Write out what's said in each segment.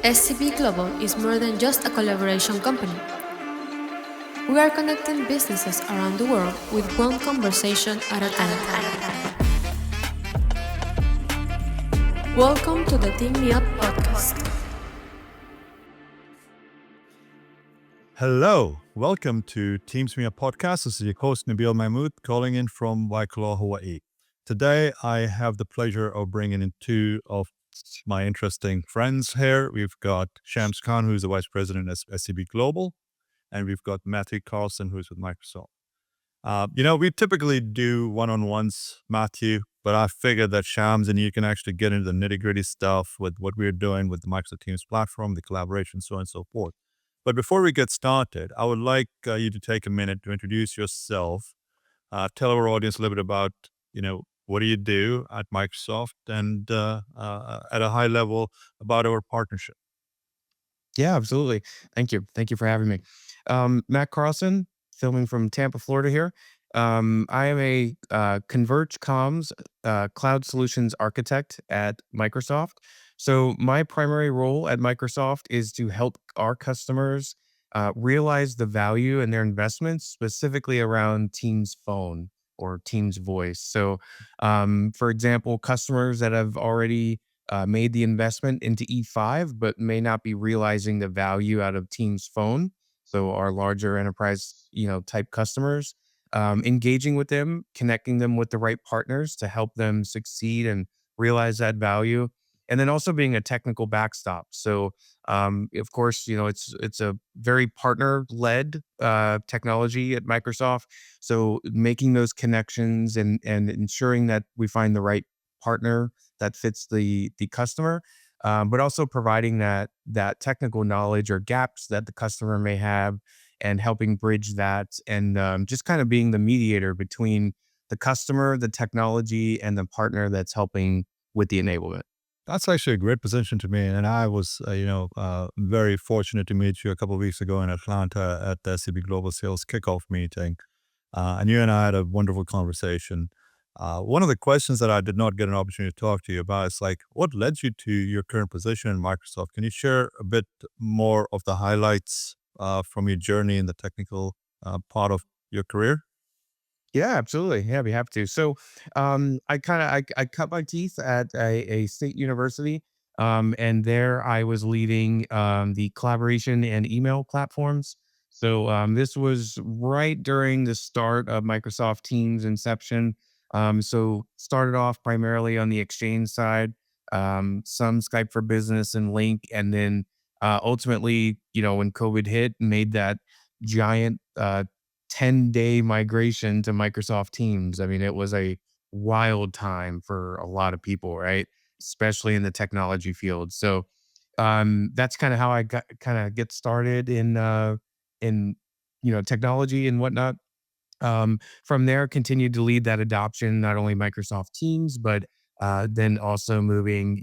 SCB Global is more than just a collaboration company. We are connecting businesses around the world with one conversation at a time. Welcome to the Team Me Up podcast. Hello, welcome to Teams Me Up podcast. This is your host Nabeel Mahmood calling in from Waikoloa, Hawaii. Today, I have the pleasure of bringing in two of my interesting friends here. We've got Shams Khan, who's the Vice President at SCB Global, and we've got Matthew Carlson, who's with Microsoft. We typically do one-on-ones, Matthew, but I figured that Shams and you can actually get into the nitty-gritty stuff with what we're doing with the Microsoft Teams platform, the collaboration, so on and so forth. But before we get started, I would like you to take a minute to introduce yourself, tell our audience a little bit about, what do you do at Microsoft, and at a high level about our partnership. Yeah, absolutely. Thank you. Thank you for having me. Matt Carlson, filming from Tampa, Florida here. I am a Converge Comms cloud solutions architect at Microsoft. So my primary role at Microsoft is to help our customers realize the value in their investments, specifically around Teams Phone or Teams Voice. So, for example, customers that have already made the investment into E5, but may not be realizing the value out of Teams Phone. So our larger enterprise, type customers, engaging with them, connecting them with the right partners to help them succeed and realize that value. And then also being a technical backstop. So, of course, it's a very partner-led technology at Microsoft. So making those connections and ensuring that we find the right partner that fits the customer, but also providing that technical knowledge or gaps that the customer may have, and helping bridge that, and just kind of being the mediator between the customer, the technology, and the partner that's helping with the enablement. That's actually a great position to me. And I was, very fortunate to meet you a couple of weeks ago in Atlanta at the SCB Global Sales Kickoff meeting. And you and I had a wonderful conversation. One of the questions that I did not get an opportunity to talk to you about is like, what led you to your current position in Microsoft? Can you share a bit more of the highlights from your journey in the technical part of your career? Yeah, absolutely. Yeah, I'd be happy to. So, I cut my teeth at a state university, and there I was leading the collaboration and email platforms. So, this was right during the start of Microsoft Teams inception. So started off primarily on the Exchange side, some Skype for Business and Link, and then ultimately, when COVID hit, made that giant 10-day migration to Microsoft Teams. I mean, it was a wild time for a lot of people, right? Especially in the technology field. So that's kind of how I got kind of get started in technology and whatnot. From there, continued to lead that adoption, not only Microsoft Teams, but then also moving,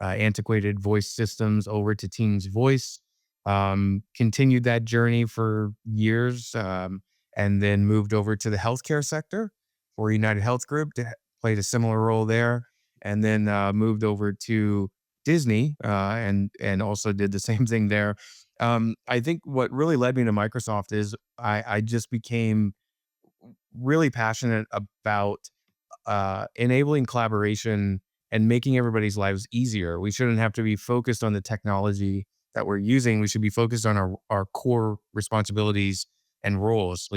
antiquated voice systems over to Teams Voice. Continued that journey for years, and then moved over to the healthcare sector for United Health Group, played a similar role there, and then moved over to Disney, and also did the same thing there. I think what really led me to Microsoft is I just became really passionate about enabling collaboration and making everybody's lives easier. We shouldn't have to be focused on the technology that we're using. We should be focused on our core responsibilities and roles,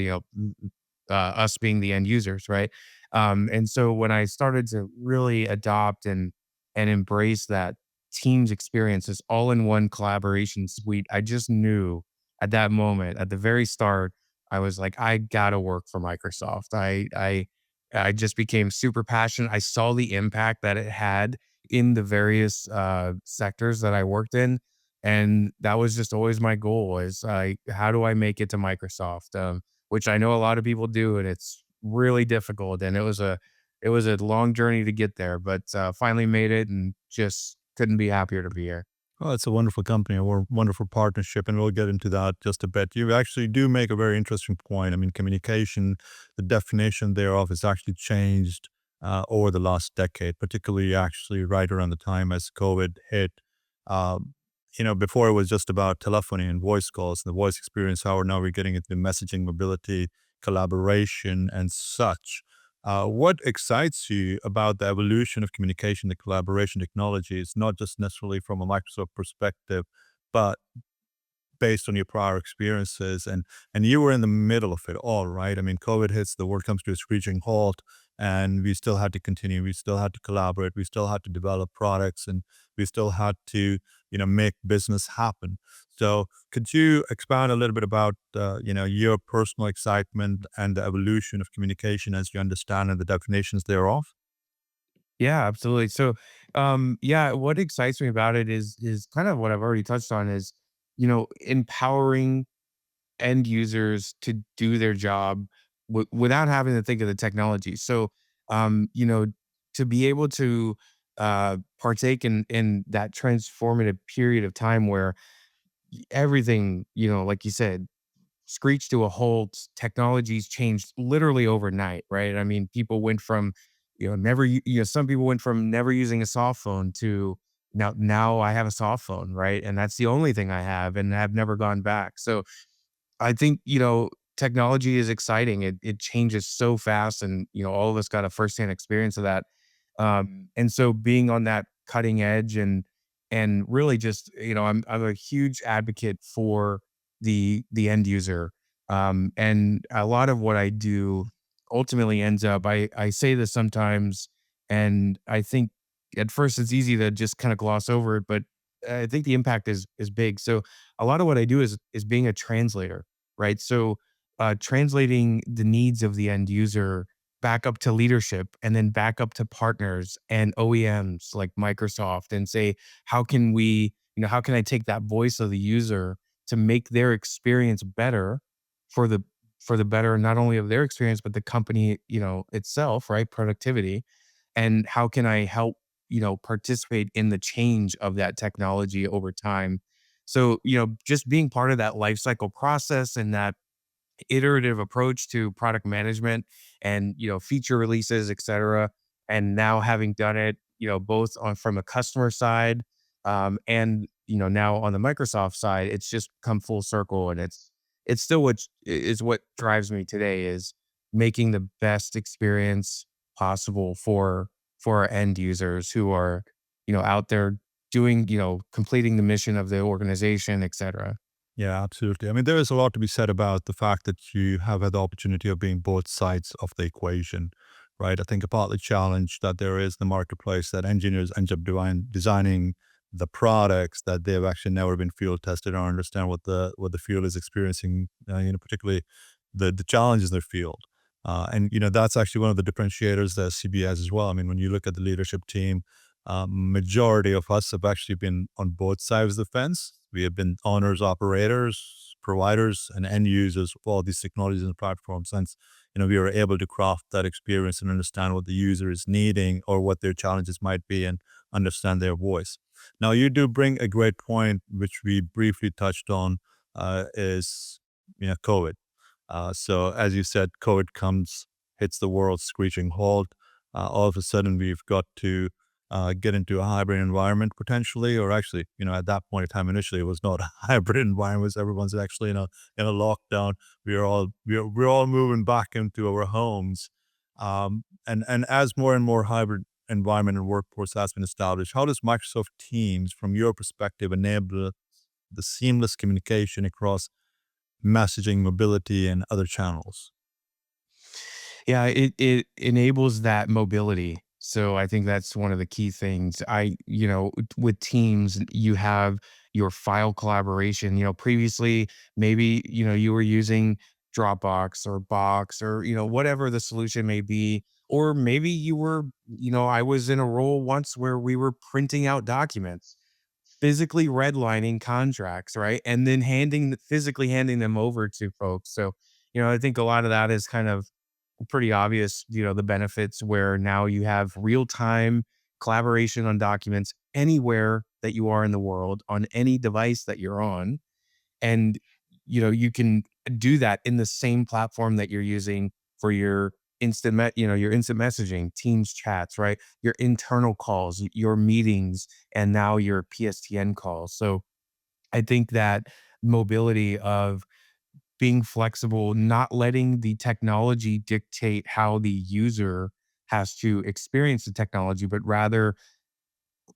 us being the end users, right? And so when I started to really adopt and embrace that Teams experience, this all-in-one collaboration suite, I just knew at that moment, at the very start, I was like, I gotta work for Microsoft. I just became super passionate. I saw the impact that it had in the various sectors that I worked in, and that was just always my goal: is how do I make it to Microsoft? Which I know a lot of people do, and it's really difficult. And it was a long journey to get there, but finally made it, and just couldn't be happier to be here. Oh, it's a wonderful company, a wonderful partnership, and we'll get into that just a bit. You actually do make a very interesting point. I mean, communication, the definition thereof has actually changed over the last decade, particularly actually right around the time as COVID hit. Um, before it was just about telephony and voice calls and the voice experience, how now we're getting into messaging, mobility, collaboration, and such. What excites you about the evolution of communication, the collaboration technologies, not just necessarily from a Microsoft perspective, but based on your prior experiences, and you were in the middle of it all, right? I mean, COVID hits, the world comes to a screeching halt, and we still had to continue, we still had to collaborate, we still had to develop products, and we still had to make business happen. So could you expand a little bit about your personal excitement and the evolution of communication as you understand and the definitions thereof? Yeah, absolutely. So, yeah, what excites me about it is kind of what I've already touched on is, empowering end users to do their job without having to think of the technology. So, to be able to partake in that transformative period of time where everything, like you said, screeched to a halt. Technologies changed literally overnight, right? I mean, people went from, some people went from never using a soft phone to now I have a soft phone, right? And that's the only thing I have, and I've never gone back. So I think, technology is exciting. It changes so fast, and all of us got a firsthand experience of that. And so being on that cutting edge and really just, I'm a huge advocate for the end user. And a lot of what I do ultimately ends up, I say this sometimes, and I think at first it's easy to just kind of gloss over it, but I think the impact is big. So a lot of what I do is being a translator, right? So translating the needs of the end user back up to leadership and then back up to partners and OEMs like Microsoft and say, how can we, how can I take that voice of the user to make their experience better for the better not only of their experience but the company, itself, right? Productivity. And how can I help, participate in the change of that technology over time? So, just being part of that life cycle process and that iterative approach to product management and feature releases, et cetera. And now having done it, both on from a customer side, and now on the Microsoft side, it's just come full circle, and it's still what is what drives me today is making the best experience possible for our end users who are out there doing, completing the mission of the organization, et cetera. Yeah, absolutely. I mean, there is a lot to be said about the fact that you have had the opportunity of being both sides of the equation, right? I think a part of the challenge that there is in the marketplace that engineers end up designing the products that they've actually never been field tested or understand what the field is experiencing, particularly the challenges in their field. And that's actually one of the differentiators that SCB has as well. I mean, when you look at the leadership team, majority of us have actually been on both sides of the fence. We have been owners, operators, providers, and end users of all these technologies and platforms. Since we are able to craft that experience and understand what the user is needing or what their challenges might be, and understand their voice. Now, you do bring a great point, which we briefly touched on, is COVID. So as you said, COVID comes, hits the world screeching halt. All of a sudden, we've got to get into a hybrid environment potentially, or actually, at that point in time, initially, it was not a hybrid environment. Everyone's actually in a lockdown. We're all moving back into our homes, and as more and more hybrid environment and workforce has been established, how does Microsoft Teams, from your perspective, enable the seamless communication across messaging, mobility, and other channels? Yeah, it enables that mobility. So I think that's one of the key things. With Teams, you have your file collaboration. Previously, maybe, you were using Dropbox or Box or, whatever the solution may be. Or maybe you were, I was in a role once where we were printing out documents, physically redlining contracts, right? And then physically handing them over to folks. So, I think a lot of that is kind of pretty obvious, the benefits where now you have real time collaboration on documents anywhere that you are in the world on any device that you're on. And, you can do that in the same platform that you're using for your your instant messaging, Teams chats, right? Your internal calls, your meetings, and now your PSTN calls. So I think that mobility of being flexible, not letting the technology dictate how the user has to experience the technology, but rather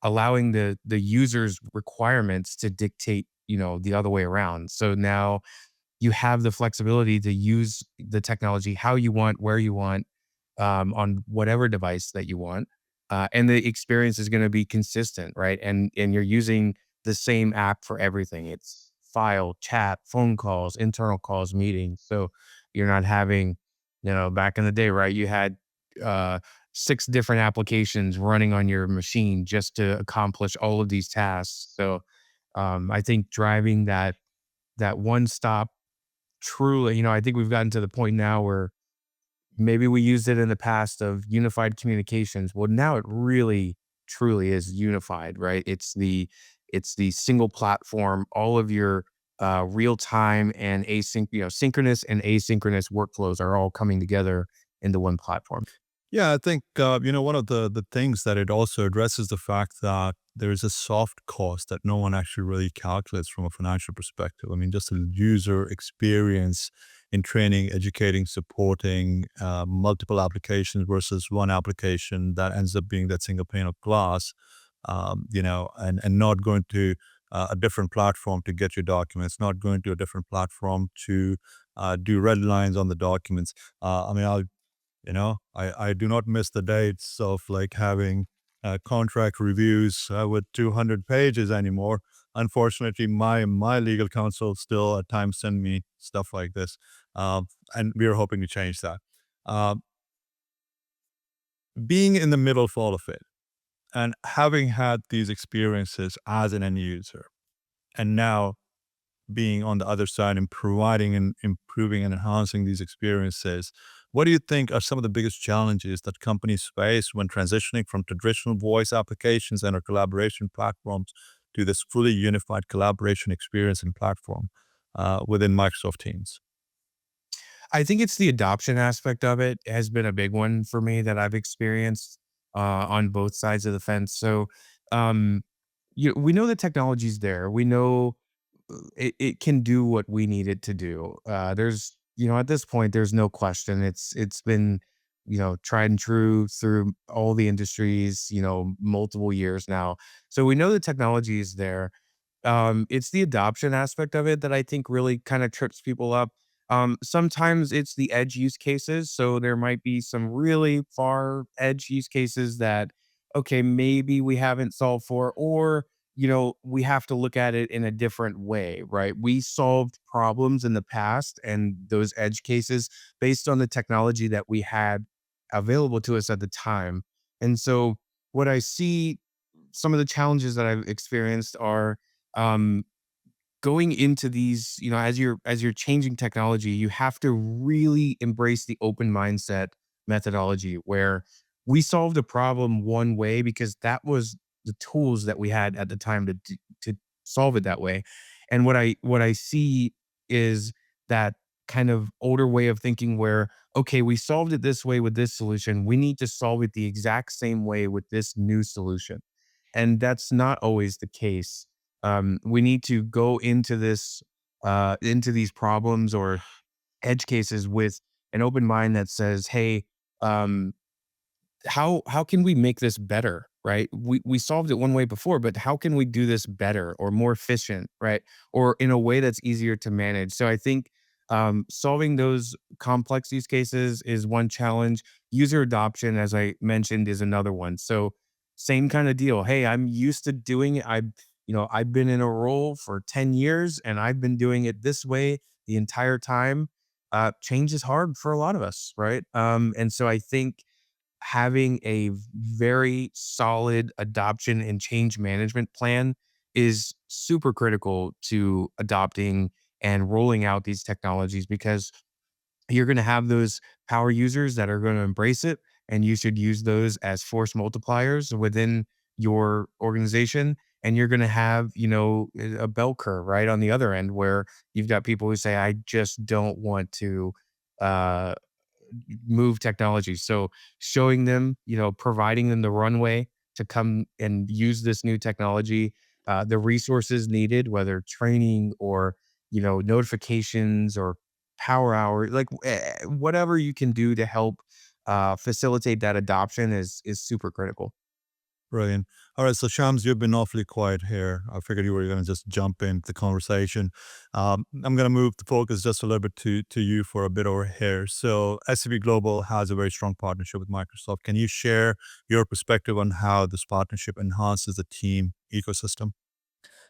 allowing the user's requirements to dictate, the other way around. So now you have the flexibility to use the technology how you want, where you want, on whatever device that you want, and the experience is going to be consistent, right? And you're using the same app for everything. It's file, chat, phone calls, internal calls, meetings. So you're not having, back in the day, right? You had uh, six different applications running on your machine just to accomplish all of these tasks. So I think driving that one stop truly, I think we've gotten to the point now where maybe we used it in the past of unified communications. Well, now it really truly is unified, right? It's the single platform, all of your real time and synchronous and asynchronous workflows are all coming together into one platform. Yeah, I think one of the things that it also addresses the fact that there is a soft cost that no one actually really calculates from a financial perspective. I mean, just a user experience in training, educating, supporting multiple applications versus one application that ends up being that single pane of glass. And not going to a different platform to get your documents, not going to a different platform to do red lines on the documents. I mean, I do not miss the dates of like having contract reviews with 200 pages anymore. Unfortunately, my legal counsel still at times send me stuff like this, and we are hoping to change that. Um, Being in the middle of all of it and having had these experiences as an end user, and now being on the other side and providing and improving and enhancing these experiences, what do you think are some of the biggest challenges that companies face when transitioning from traditional voice applications and or collaboration platforms to this fully unified collaboration experience and platform within Microsoft Teams? I think it's the adoption aspect of it has been a big one for me that I've experienced on both sides of the fence. So, um, we know the technology's there. We know it can do what we need it to do. There's, at this point, there's no question. It's been, tried and true through all the industries, multiple years now. So we know the technology is there. It's the adoption aspect of it that I think really kind of trips people up. Sometimes it's the edge use cases. So there might be some really far edge use cases that, okay, maybe we haven't solved for, or, we have to look at it in a different way, right? We solved problems in the past and those edge cases based on the technology that we had available to us at the time. And so what I see, some of the challenges that I've experienced are, um, going into these, as you're changing technology, you have to really embrace the open mindset methodology where we solved a problem one way because that was the tools that we had at the time to solve it that way. And what I see is that kind of older way of thinking where, okay, we solved it this way with this solution, we need to solve it the exact same way with this new solution. And that's not always the case. We need to go into these problems or edge cases with an open mind that says, "Hey, um, how can we make this better?" Right? We solved it one way before, but how can we do this better or more efficient, right? Or in a way that's easier to manage. So I think solving those complex use cases is one challenge. User adoption, as I mentioned, is another one. So same kind of deal. Hey, I'm used to doing it. I've been in a role for 10 years and I've been doing it this way the entire time. Change is hard for a lot of us, right? And so I think having a very solid adoption and change management plan is super critical to adopting and rolling out these technologies because you're going to have those power users that are going to embrace it, and you should use those as force multipliers within your organization. And you're going to have, a bell curve right on the other end where you've got people who say, I just don't want to uh, move technology. So showing them, providing them the runway to come and use this new technology the resources needed, whether training or notifications or power hour, like whatever you can do to help facilitate that adoption is super critical. Brilliant. All right. So, Shams, you've been awfully quiet here. I figured you were going to just jump into the conversation. I'm going to move the focus just a little bit to you for a bit over here. So, SCB Global has a very strong partnership with Microsoft. Can you share your perspective on how this partnership enhances the team ecosystem?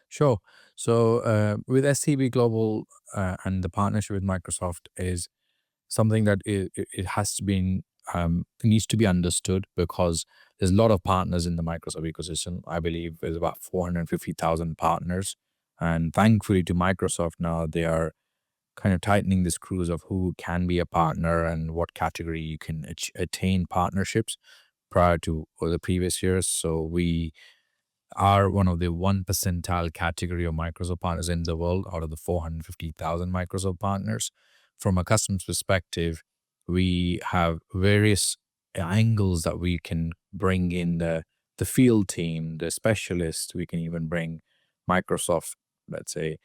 Sure. So with SCB Global and the partnership with Microsoft is something that it has to be it needs to be understood because there's a lot of partners in the Microsoft ecosystem. I believe there's about 450,000 partners, and thankfully to Microsoft now they are kind of tightening the screws of who can be a partner and what category you can attain partnerships prior to the previous years. So we are one of the 1 percentile category of Microsoft partners in the world out of the 450,000 Microsoft partners. From a customer's perspective, we have various angles that we can bring in the field team, the specialists. We can even bring Microsoft, let's say,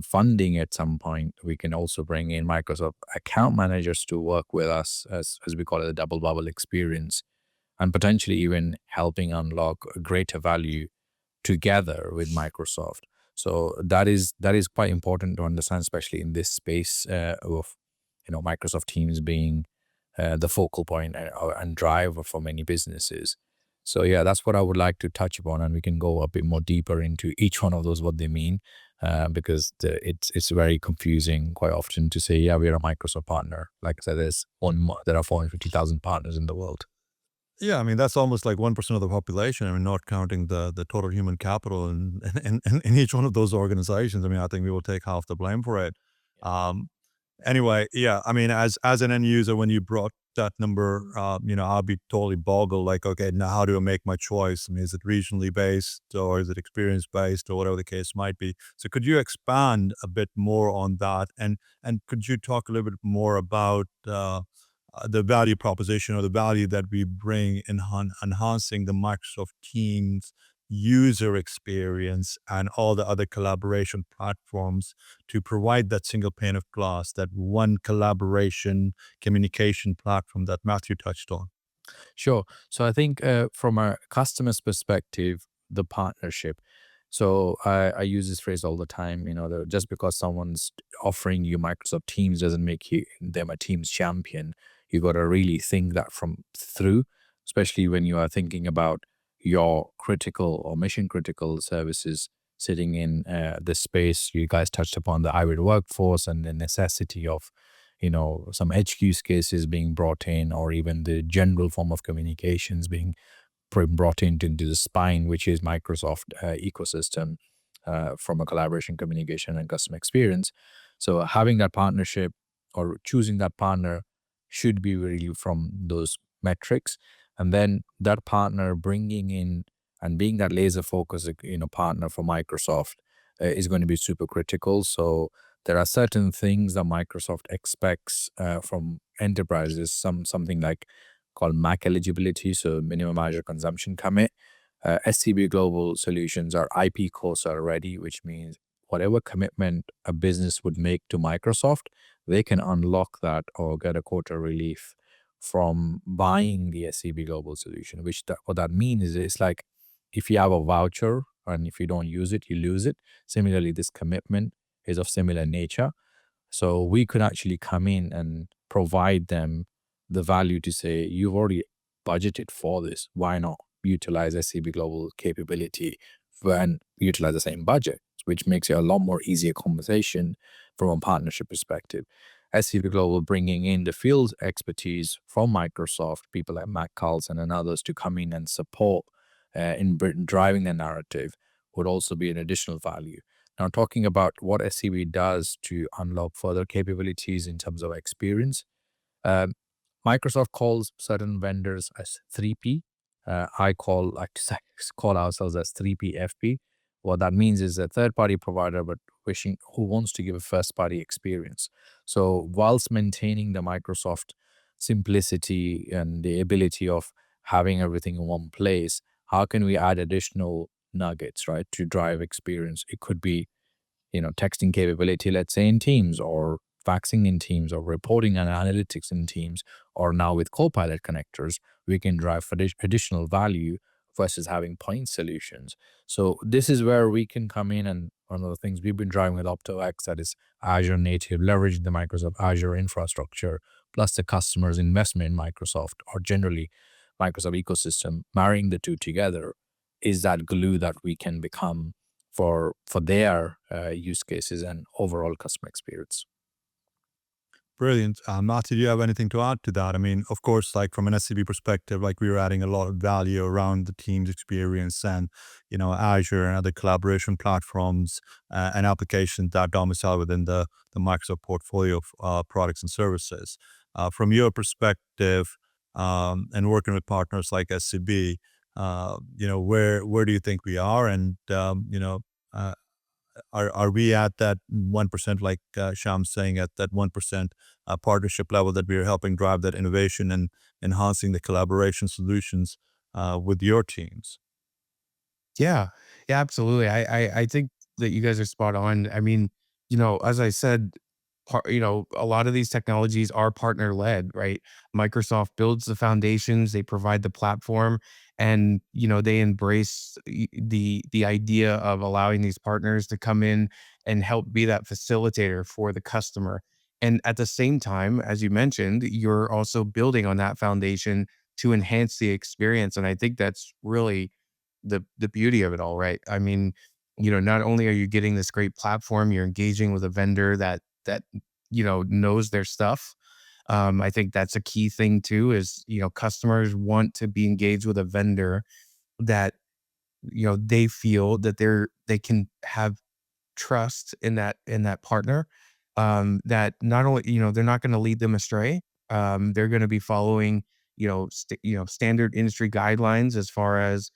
funding at some point. We can also bring in Microsoft account managers to work with us, as we call it, the double bubble experience, and potentially even helping unlock a greater value together with Microsoft. So that is quite important to understand, especially in this space of Microsoft Teams being the focal point and driver for many businesses. So yeah, that's what I would like to touch upon, and we can go a bit more deeper into each one of those, what they mean, because it's very confusing quite often to say, yeah, we're a Microsoft partner. Like I said, there are 450,000 partners in the world. Yeah, I mean that's almost like 1% of the population. I mean, not counting the total human capital in each one of those organizations. I mean, I think we will take half the blame for it. Um, Anyway, yeah, I mean, as an end user, when you brought that number, I'll be totally boggled. Like, okay, now how do I make my choice? I mean, is it regionally based or is it experience based or whatever the case might be? So, could you expand a bit more on that, and could you talk a little bit more about the value proposition or the value that we bring in enhancing the Microsoft Teams user experience and all the other collaboration platforms to provide that single pane of glass, that one collaboration communication platform that Matthew touched on? Sure. So I think from a customer's perspective, the partnership. So I use this phrase all the time. Just because someone's offering you Microsoft Teams doesn't make them a Teams champion. You got to really think that from through, especially when you are thinking about your critical or mission critical services sitting in the space. You guys touched upon the hybrid workforce and the necessity of some edge use cases being brought in, or even the general form of communications being brought into the spine, which is Microsoft ecosystem from a collaboration, communication, and customer experience. So having that partnership or choosing that partner should be really from those metrics, and then that partner bringing in and being that laser focus, partner for Microsoft is going to be super critical. So there are certain things that Microsoft expects from enterprises, something like called MAC eligibility, so minimum Azure consumption commit. SCB Global solutions are IP COSA ready, which means whatever commitment a business would make to Microsoft, they can unlock that or get a quota relief from buying the SCB Global solution. What that means is it's like if you have a voucher and if you don't use it, you lose it. Similarly, this commitment is of similar nature. So we could actually come in and provide them the value to say, you've already budgeted for this. Why not utilize SCB Global capability and utilize the same budget, which makes it a lot more easier conversation from a partnership perspective. SCB Global bringing in the field expertise from Microsoft, people like Matt Carlson and others to come in and support in driving the narrative would also be an additional value. Now, talking about what SCB does to unlock further capabilities in terms of experience, um, Microsoft calls certain vendors as 3P. I like to call ourselves as 3PFP. What that means is a third-party provider, but who wants to give a first-party experience. So, whilst maintaining the Microsoft simplicity and the ability of having everything in one place, how can we add additional nuggets, right, to drive experience. It could be, texting capability, let's say in Teams, or faxing in Teams, or reporting and analytics in Teams, or now with Copilot connectors, we can drive additional value versus having point solutions. So this is where we can come in, and one of the things we've been driving with OptoX, that is Azure native, leveraging the Microsoft Azure infrastructure, plus the customer's investment in Microsoft, or generally Microsoft ecosystem, marrying the two together is that glue that we can become for their use cases and overall customer experience. Brilliant. Matthew, do you have anything to add to that? I mean, of course, like from an SCB perspective, like we were adding a lot of value around the Teams experience and, Azure and other collaboration platforms and applications that domicile within the Microsoft portfolio of products and services. From your perspective, and working with partners like SCB, where do you think we are? And, uh, are we at that 1%, like Sham's saying, at that 1% partnership level that we are helping drive that innovation and enhancing the collaboration solutions with your teams? Yeah, yeah, absolutely. I think that you guys are spot on. I mean, as I said, a lot of these technologies are partner led, right? Microsoft builds the foundations, they provide the platform, and they embrace the idea of allowing these partners to come in and help be that facilitator for the customer. And at the same time, as you mentioned, you're also building on that foundation to enhance the experience. And I think that's really the beauty of it all, right? I mean, not only are you getting this great platform, you're engaging with a vendor that knows their stuff. I think that's a key thing too, is customers want to be engaged with a vendor that they feel that they can have trust in that partner, that not only they're not going to lead them astray. They're going to be following standard industry guidelines as far as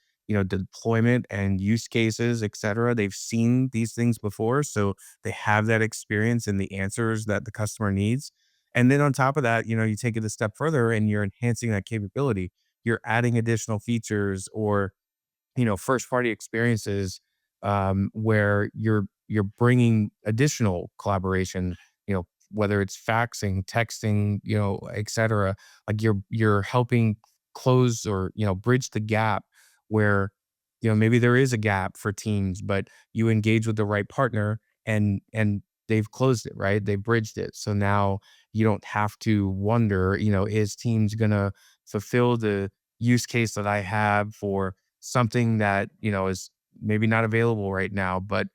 deployment and use cases, etc. They've seen these things before, so they have that experience and the answers that the customer needs. And then on top of that, you take it a step further and you're enhancing that capability. You're adding additional features or first party experiences, where you're bringing additional collaboration, whether it's faxing, texting, etc. Like you're helping close or bridge the gap where maybe there is a gap for teams, but you engage with the right partner and they've closed it, right? They bridged it. So now you don't have to wonder, is teams gonna fulfill the use case that I have for something that is maybe not available right now, but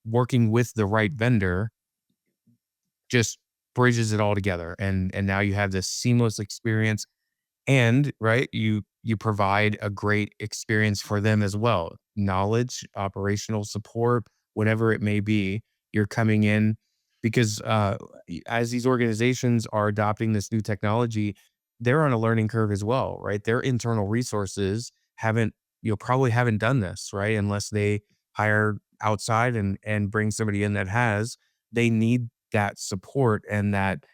working with the right vendor just bridges it all together, and now you have this seamless experience. And right, you provide a great experience for them as well. Knowledge, operational support, whatever it may be, you're coming in because as these organizations are adopting this new technology, they're on a learning curve as well, right? Their internal resources haven't, probably haven't done this, right? Unless they hire outside and bring somebody in that has, they need that support and that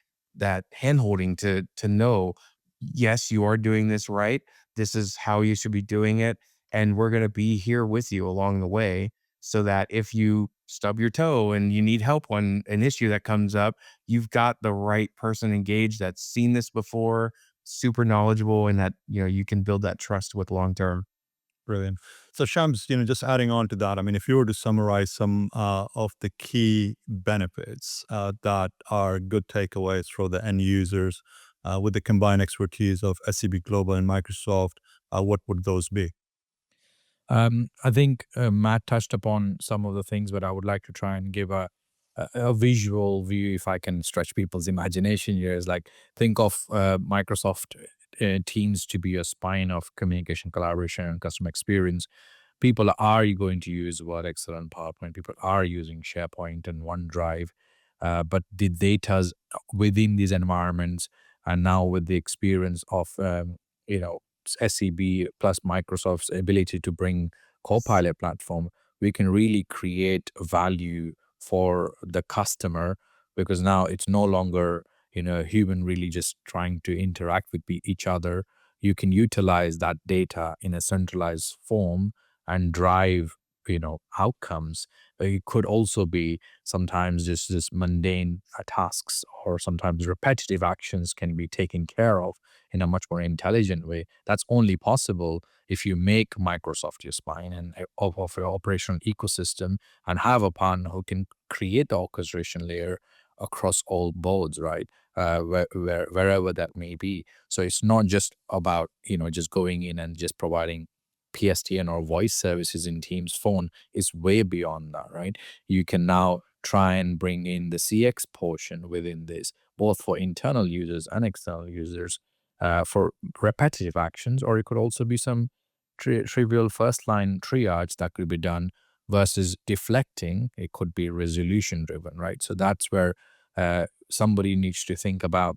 handholding to know, yes, you are doing this right. This is how you should be doing it. And we're going to be here with you along the way so that if you stub your toe and you need help on an issue that comes up, you've got the right person engaged that's seen this before, super knowledgeable, and that, you can build that trust with long term. Brilliant. So Shams, just adding on to that, I mean, if you were to summarize some of the key benefits that are good takeaways for the end users with the combined expertise of SCB Global and Microsoft, what would those be? I think Matt touched upon some of the things, but I would like to try and give a visual view, if I can stretch people's imagination here. Is like, think of Microsoft Teams to be a spine of communication, collaboration, and customer experience. People are going to use Word, Excel, and PowerPoint. People are using SharePoint and OneDrive, but the data within these environments, and now with the experience of SCB plus Microsoft's ability to bring Copilot platform, we can really create value for the customer, because now it's no longer human really just trying to interact with each other. You can utilize that data in a centralized form and drive, outcomes. It could also be sometimes just mundane tasks, or sometimes repetitive actions can be taken care of in a much more intelligent way. That's only possible if you make Microsoft your spine and of your operational ecosystem, and have a partner who can create the orchestration layer across all boards, right? Wherever that may be. So it's not just about, just going in and just providing PSTN or voice services in Teams phone. Is way beyond that, right? You can now try and bring in the CX portion within this, both for internal users and external users, for repetitive actions, or it could also be some trivial first line triage that could be done versus deflecting. It could be resolution driven, right? So that's where somebody needs to think about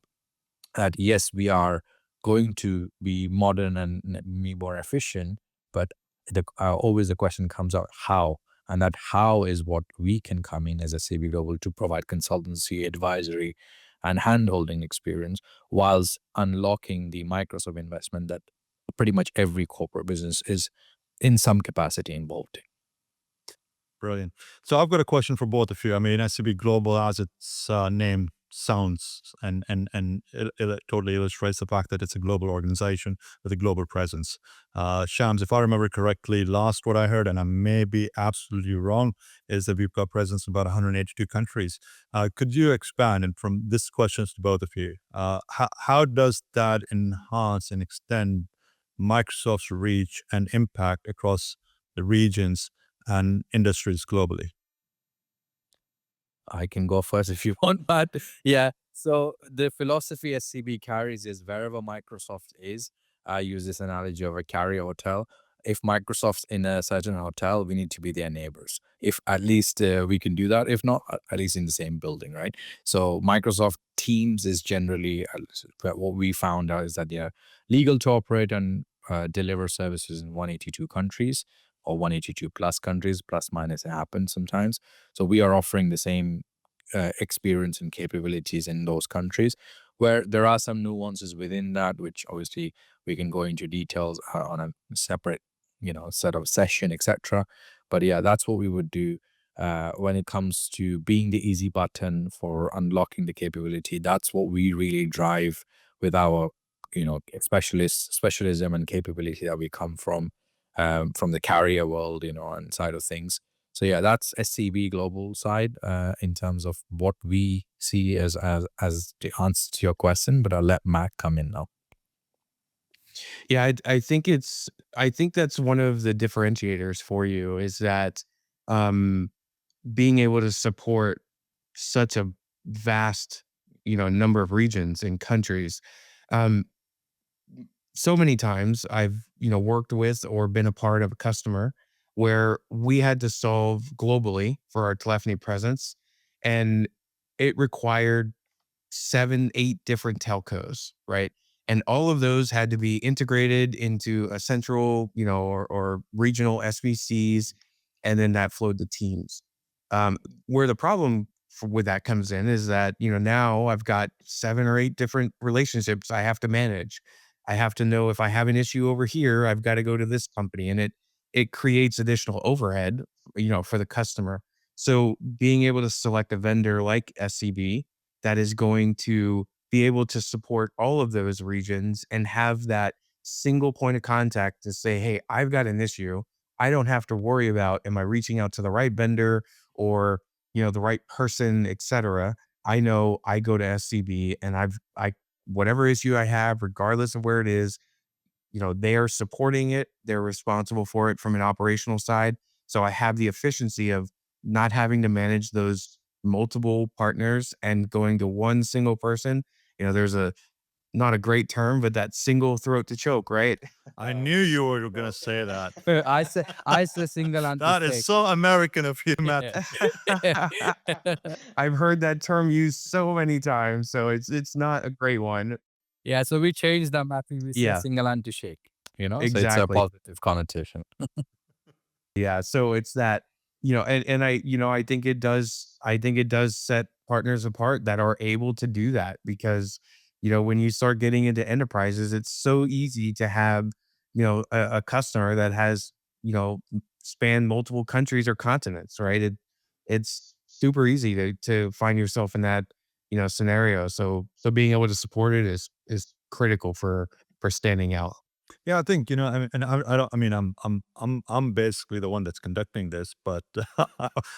that. Yes, we are going to be modern and be more efficient, but always the question comes out how, and that how is what we can come in as a SCB Global to provide consultancy, advisory, and handholding experience, whilst unlocking the Microsoft investment that pretty much every corporate business is in some capacity involved in. Brilliant. So I've got a question for both of you. I mean, SCB Global, as its name sounds, and it totally illustrates the fact that it's a global organization with a global presence. Shams, if I remember correctly, last what I heard, and I may be absolutely wrong, is that we've got presence in about 182 countries. Could you expand? And from this question to both of you, how does that enhance and extend Microsoft's reach and impact across the regions and industries globally? I can go first if you want, but yeah. So the philosophy SCB carries is wherever Microsoft is. I use this analogy of a carrier hotel. If Microsoft's in a certain hotel, we need to be their neighbors. If at least we can do that. If not, at least in the same building, right? So Microsoft Teams is generally what we found out is that they're legal to operate and deliver services in 182 countries, or 182 plus countries, plus minus, it happens sometimes. So we are offering the same experience and capabilities in those countries, where there are some nuances within that, which obviously we can go into details on a separate, set of session, etc. But yeah, that's what we would do when it comes to being the easy button for unlocking the capability. That's what we really drive with our, specialism and capability that we come from the carrier world, and side of things. So yeah, that's SCB Global side in terms of what we see as the answer to your question. But I'll let Matt come in now. Yeah, I think that's one of the differentiators for you, is that being able to support such a vast, number of regions and countries. So many times I've, worked with or been a part of a customer where we had to solve globally for our telephony presence, and it required 7, 8 different telcos, right? And all of those had to be integrated into a central, or regional SBCs, and then that flowed to Teams. Where the problem with that comes in is that, now I've got 7 or 8 different relationships I have to manage. I have to know if I have an issue over here, I've got to go to this company, and it creates additional overhead, for the customer. So being able to select a vendor like SCB that is going to be able to support all of those regions and have that single point of contact to say, hey, I've got an issue. I don't have to worry about, am I reaching out to the right vendor, or, the right person, etc. I know I go to SCB, and whatever issue I have, regardless of where it is, they are supporting it. They're responsible for it from an operational side. So I have the efficiency of not having to manage those multiple partners and going to one single person. There's not a great term, but that single throat to choke, right? I knew you were going to say that. I say single and That is so American of you, Matt. I've heard that term used so many times, so it's not a great one. Yeah, so we changed that mapping. We say single and to shake, so it's a Exactly. positive connotation. Yeah, so it's that, and I think it does set partners apart that are able to do that, because, when you start getting into enterprises, it's so easy to have, a customer that has span multiple countries or continents, right? It's super easy to find yourself in that, scenario. So being able to support it is critical for standing out. Yeah, I think, I mean, and I don't, I mean, I'm basically the one that's conducting this, but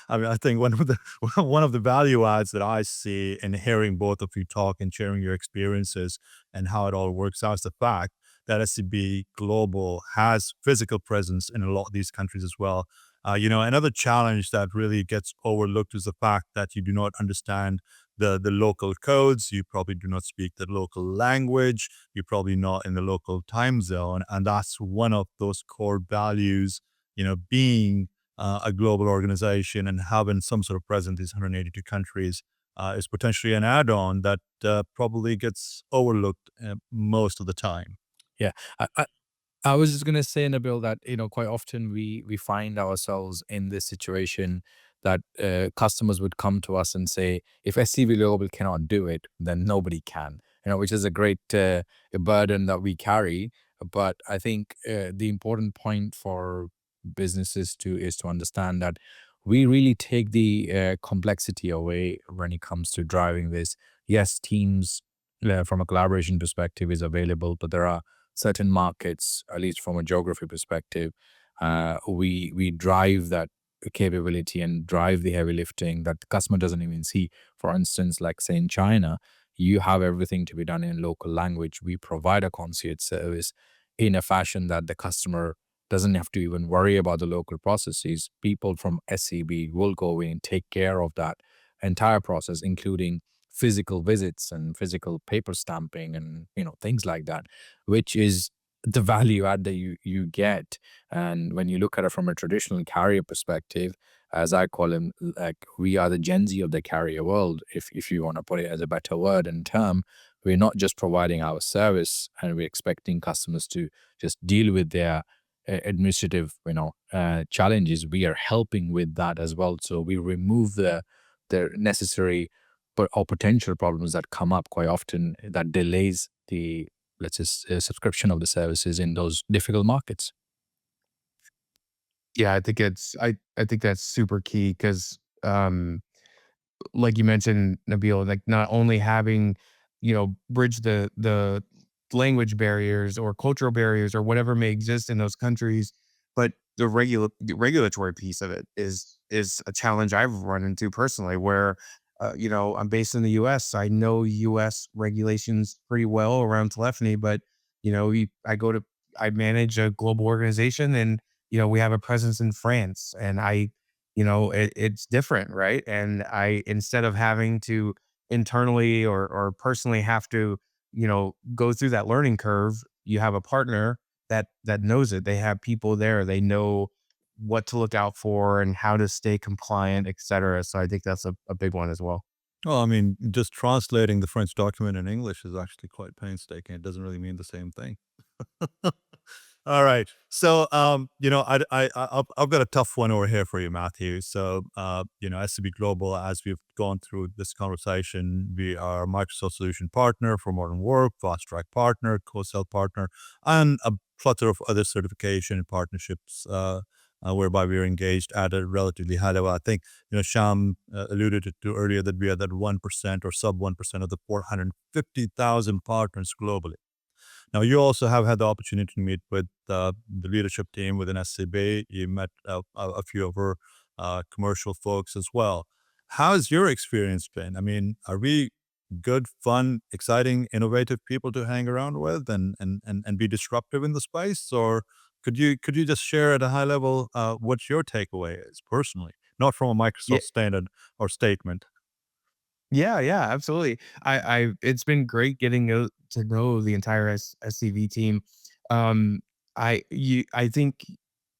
I mean, I think one of the one of the value adds that I see in hearing both of you talk and sharing your experiences and how it all works out is the fact that SCB Global has physical presence in a lot of these countries as well. Another challenge that really gets overlooked is the fact that you do not understand the local codes. You probably do not speak the local language. You're probably not in the local time zone. And that's one of those core values, being a global organization and having some sort of presence in these 182 countries is potentially an add-on that probably gets overlooked most of the time. Yeah. I, I, I was just gonna say, Nabil, that quite often we find ourselves in this situation that customers would come to us and say, if SCB Global cannot do it, then nobody can. Which is a great burden that we carry. But I think the important point for businesses to is to understand that we really take the complexity away when it comes to driving this. Yes, Teams from a collaboration perspective is available, but there are certain markets, at least from a geography perspective, we drive that capability and drive the heavy lifting that the customer doesn't even see. For instance, like say in China, you have everything to be done in local language. We provide a concierge service in a fashion that the customer doesn't have to even worry about the local processes. People from SCB will go in and take care of that entire process, including physical visits and physical paper stamping and things like that, which is the value add that you get. And when you look at it from a traditional carrier perspective, as I call him, like we are the Gen Z of the carrier world. If you want to put it as a better word and term, we're not just providing our service and we're expecting customers to just deal with their administrative, challenges. We are helping with that as well. So we remove the necessary or potential problems that come up quite often that delays the, let's just subscription of the services in those difficult markets. Yeah, I think that's super key because like you mentioned, Nabeel, like not only having, bridge the language barriers or cultural barriers or whatever may exist in those countries, but the regulatory piece of it is a challenge I've run into personally where I'm based in the US. I know US regulations pretty well around telephony, but I manage a global organization and we have a presence in France and it's different, right? And instead of having to internally or personally have to, go through that learning curve, you have a partner that knows it. They have people there. They know what to look out for and how to stay compliant, et cetera. So I think that's a big one as well. Well, I mean, just translating the French document in English is actually quite painstaking. It doesn't really mean the same thing. All right. So, I've got a tough one over here for you, Matthew. So, SCB Global, as we've gone through this conversation, we are a Microsoft solution partner for modern work, fast track partner, co-sell partner, and a plethora of other certification and partnerships, whereby we are engaged at a relatively high level. I think, Sham alluded to earlier that we are that 1% or sub 1% of the 450,000 partners globally. Now, you also have had the opportunity to meet with the leadership team within SCB. You met a few of our commercial folks as well. How has your experience been? I mean, are we good, fun, exciting, innovative people to hang around with and be disruptive in the space? Or could you just share at a high level what your takeaway is personally, not from a Yeah, Microsoft standard or statement? yeah, absolutely. It's been great getting to know the entire SCV team. Um, I think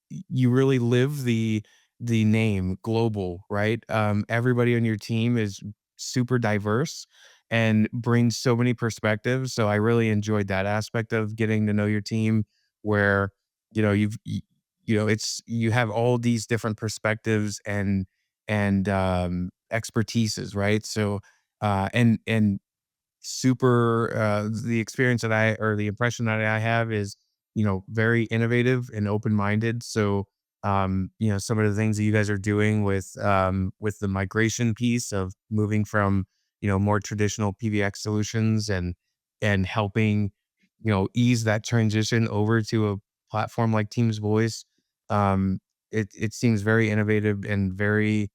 you really live the name global, right? Everybody on your team is super diverse and brings so many perspectives. So I really enjoyed that aspect of getting to know your team, where you have all these different perspectives and expertises, right? So and super the experience that I or the impression that I have is very innovative and open minded. So some of the things that you guys are doing with the migration piece of moving from, more traditional PBX solutions and helping, ease that transition over to a platform like Teams Voice. It seems very innovative and very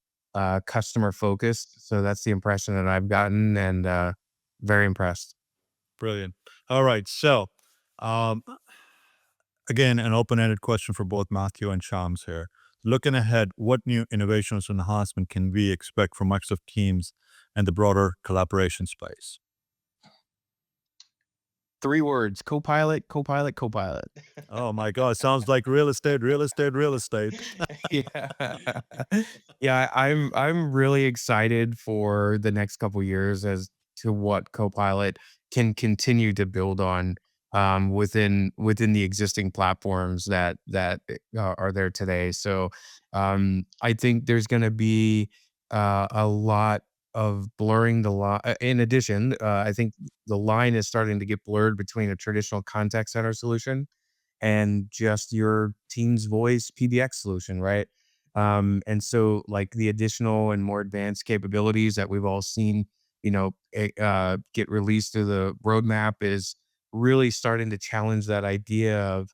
customer focused. So that's the impression that I've gotten, and very impressed. Brilliant. All right. So, um, again, an open-ended question for both Matthew and Shams here. Looking ahead, what new innovations and enhancement can we expect from Microsoft Teams and the broader collaboration space? 3 words: Copilot, Copilot, Copilot. Oh my God, sounds like real estate, real estate, real estate. Yeah. Yeah, I'm really excited for the next couple years as to what Copilot can continue to build on, within the existing platforms that are there today. So, I think there's gonna be a lot of blurring the line. In addition, I think the line is starting to get blurred between a traditional contact center solution and just your Teams Voice PBX solution, right? And so like the additional and more advanced capabilities that we've all seen, get released through the roadmap is really starting to challenge that idea of,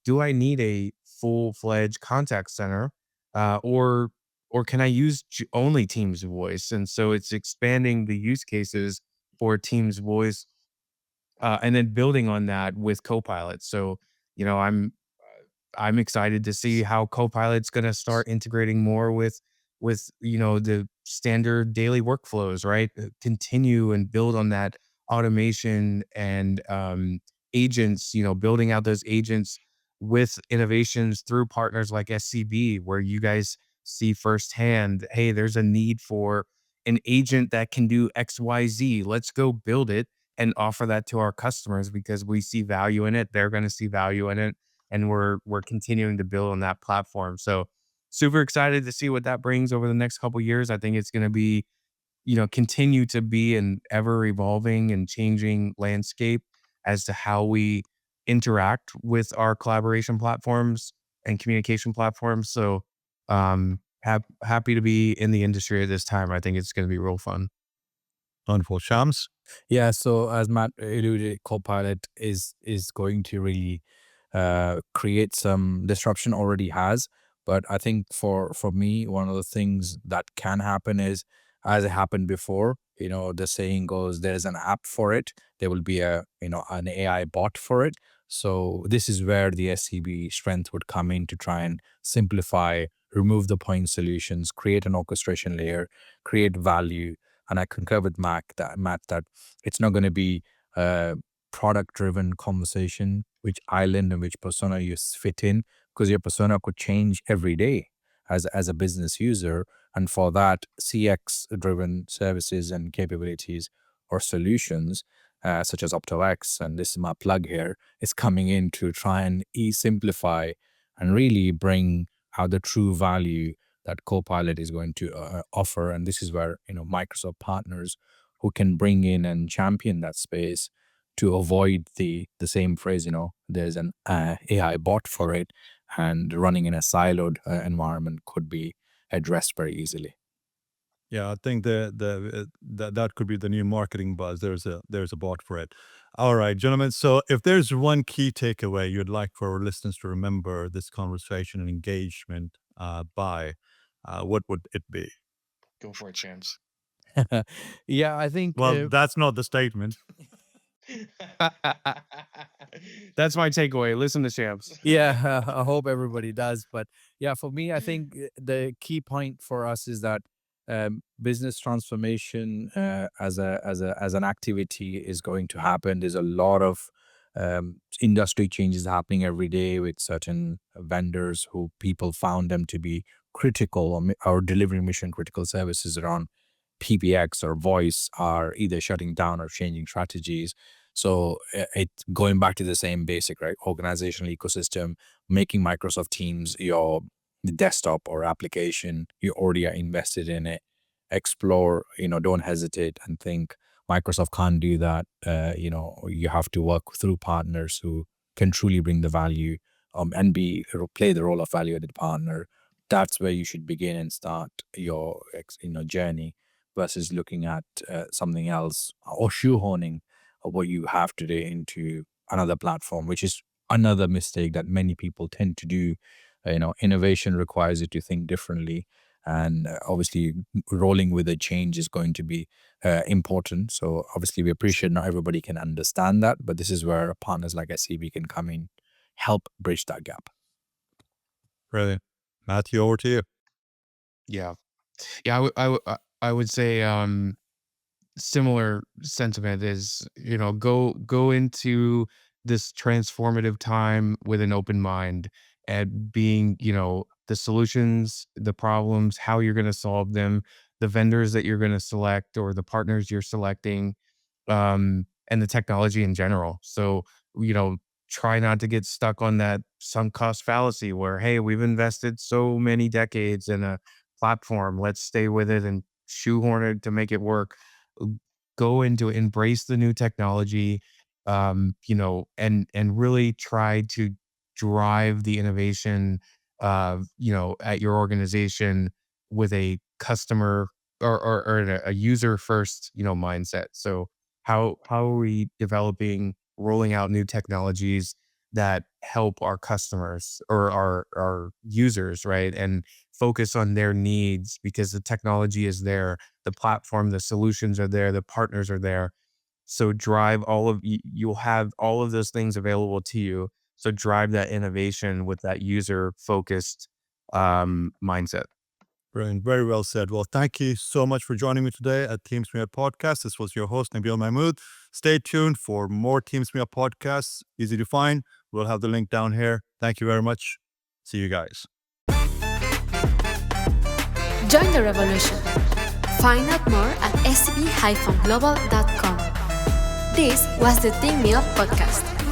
do I need a full-fledged contact center, or can I use only Teams Voice? And so it's expanding the use cases for Teams Voice, and then building on that with Copilot. So, you know, I'm I'm excited to see how Copilot's gonna start integrating more with the standard daily workflows, right? Continue and build on that automation and agents, building out those agents with innovations through partners like SCB, where you guys see firsthand, hey, there's a need for an agent that can do XYZ. Let's go build it and offer that to our customers because we see value in it. They're going to see value in it, and we're continuing to build on that platform. So super excited to see what that brings over the next couple years. I think it's going to be, continue to be an ever evolving and changing landscape as to how we interact with our collaboration platforms and communication platforms. So happy to be in the industry at this time. I think it's going to be real fun. Wonderful. Shams? Yeah, so as Matt alluded, Copilot is going to really create some disruption, already has. But I think for me, one of the things that can happen is, as it happened before, the saying goes, there's an app for it. There will be an AI bot for it. So this is where the SCB strength would come in to try and simplify, remove the point solutions, create an orchestration layer, create value. And I concur with Matt that it's not going to be a product-driven conversation, which island and which persona you fit in, because your persona could change every day as a business user. And for that, CX-driven services and capabilities or solutions, such as OptoX, and this is my plug here, is coming in to try and simplify and really bring out the true value that Copilot is going to offer. And this is where, Microsoft partners who can bring in and champion that space to avoid the same phrase, there's an AI bot for it, and running in a siloed environment could be addressed very easily. Yeah, I think that could be the new marketing buzz. There's a bot for it. All right, gentlemen. So if there's one key takeaway you'd like for our listeners to remember this conversation and engagement by, what would it be? Go for it, Shams. Yeah, I think. Well, that's not the statement. That's my takeaway. Listen to Shams. Yeah, I hope everybody does. But yeah, for me, I think the key point for us is that business transformation as an activity is going to happen. There's a lot of industry changes happening every day with certain vendors who people found them to be critical, or delivering mission critical services around PBX or voice are either shutting down or changing strategies. So it's going back to the same basic, right? Organizational ecosystem, making Microsoft Teams your desktop or application. You already are invested in it. Explore, don't hesitate and think Microsoft can't do that. You have to work through partners who can truly bring the value and play the role of value-added partner, that's where you should begin and start your journey, versus looking at something else or shoehorning what you have today into another platform, which is another mistake that many people tend to do. Innovation requires you to think differently, and obviously rolling with a change is going to be important. So obviously we appreciate not everybody can understand that, but this is where partners like SCB can come in, help bridge that gap. Brilliant. Matthew, over to you. Yeah. Yeah, I would say similar sentiment is, go into this transformative time with an open mind, and being, the solutions, the problems, how you're going to solve them, the vendors that you're going to select or the partners you're selecting, and the technology in general. So, try not to get stuck on that sunk cost fallacy where, hey, we've invested so many decades in a platform, let's stay with it and shoehorn it to make it work. Go into embrace the new technology, and really try to drive the innovation, at your organization with a customer or a user first, mindset. So how are we developing, rolling out new technologies that help our customers or our users, right? And focus on their needs, because the technology is there, the platform, the solutions are there, the partners are there. So drive you'll have all of those things available to you. So drive that innovation with that user focused mindset. Brilliant. Very well said. Well, thank you so much for joining me today at Teams Me Up Podcast. This was your host, Nabeel Mahmood. Stay tuned for more Teams Me Up podcasts. Easy to find. We'll have the link down here. Thank you very much. See you guys. Join the revolution. Find out more at scb-global.com. This was the Team Me Up Podcast.